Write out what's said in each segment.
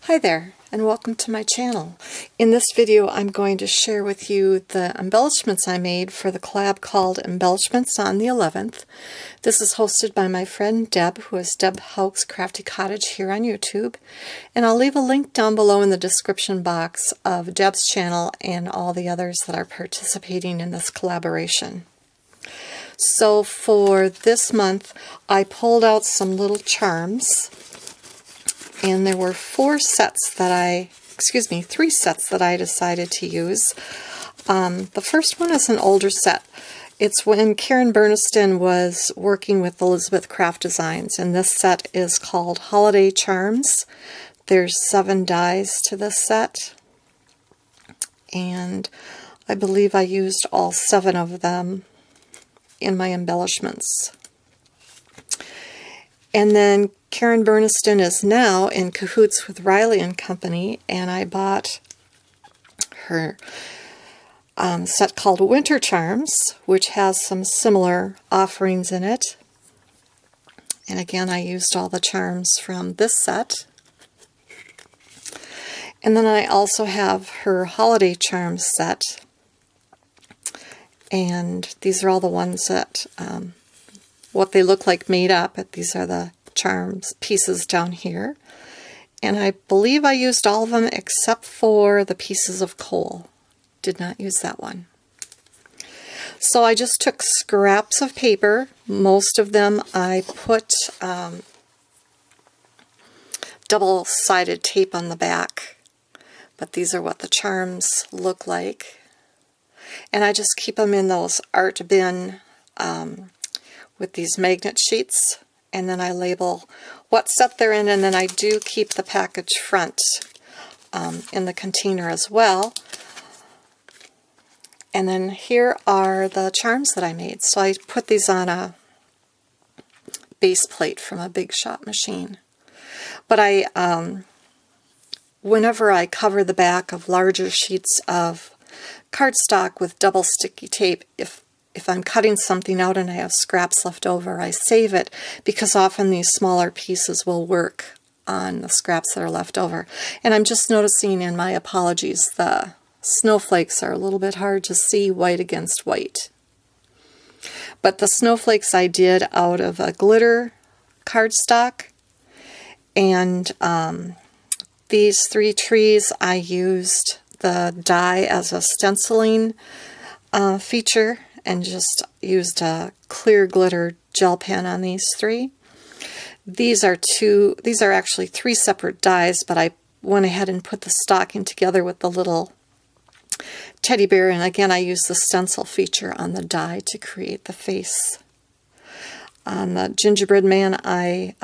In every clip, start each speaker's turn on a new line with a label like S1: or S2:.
S1: Hi there, and welcome to my channel. In this video I'm going to share with you the embellishments I made for the collab called Embellishments on the 11th. This is hosted by my friend Deb, who is Deb Haug's Crafty Cottage here on YouTube, and I'll leave a link down below in the description box of Deb's channel and all the others that are participating in this collaboration. So for this month I pulled out some little charms. And there were three sets that I decided to use. The first one is an older set. It's when Karen Berniston was working with Elizabeth Craft Designs, and this set is called Holiday Charms. There's 7 dies to this set, and I believe I used all 7 of them in my embellishments. And then Karen Berniston is now in cahoots with Riley & Company, and I bought her set called Winter Charms, which has some similar offerings in it. And again, I used all the charms from this set. And then I also have her Holiday Charms set. And these are all the ones that what they look like made up. These are the charms pieces down here. And I believe I used all of them except for the pieces of coal. Did not use that one. So I just took scraps of paper. Most of them I put double-sided tape on the back. But these are what the charms look like. And I just keep them in those art bin with these magnet sheets, and then I label what set they're in, and then I do keep the package front in the container as well. And then here are the charms that I made. So I put these on a base plate from a Big Shot machine. But whenever I cover the back of larger sheets of cardstock with double sticky tape, if I'm cutting something out and I have scraps left over, I save it, because often these smaller pieces will work on the scraps that are left over. And I'm just noticing, in my apologies, the snowflakes are a little bit hard to see white against white. But the snowflakes I did out of a glitter cardstock, and these 3 trees I used the die as a stenciling feature, and just used a clear glitter gel pen on these 3. These are actually 3 separate dies, but I went ahead and put the stocking together with the little teddy bear, and again I used the stencil feature on the die to create the face. On the gingerbread man I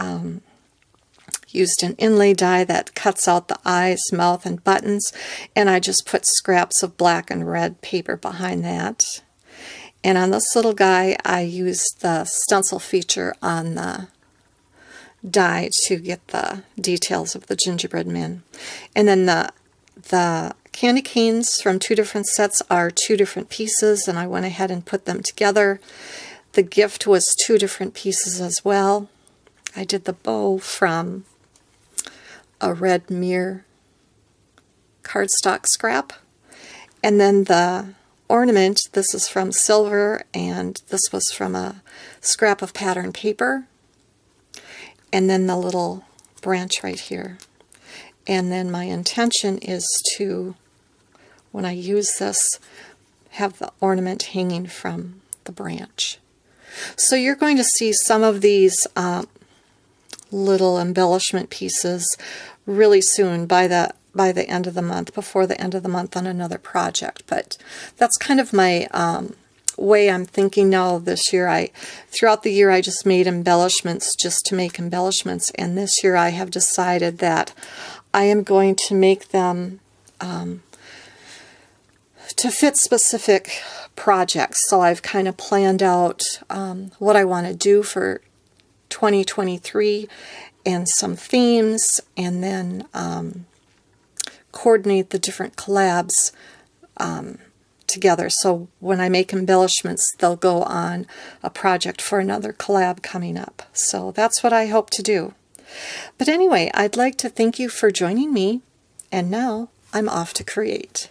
S1: used an inlay die that cuts out the eyes, mouth, and buttons, and I just put scraps of black and red paper behind that. And on this little guy, I used the stencil feature on the die to get the details of the gingerbread man. And then the candy canes from 2 different sets are 2 different pieces, and I went ahead and put them together. The gift was 2 different pieces as well. I did the bow from a red mirror cardstock scrap, and then the ornament, this is from silver, and this was from a scrap of pattern paper, and then the little branch right here. And then my intention is to, when I use this, have the ornament hanging from the branch. So you're going to see some of these little embellishment pieces really soon, by the end of the month, before the end of the month, on another project. But that's kind of my way I'm thinking now this year. Throughout the year I just made embellishments just to make embellishments, and this year I have decided that I am going to make them to fit specific projects. So I've kind of planned out what I want to do for 2023 and some themes, and then coordinate the different collabs together. So when I make embellishments, they'll go on a project for another collab coming up. So that's what I hope to do. But anyway, I'd like to thank you for joining me, and now I'm off to create.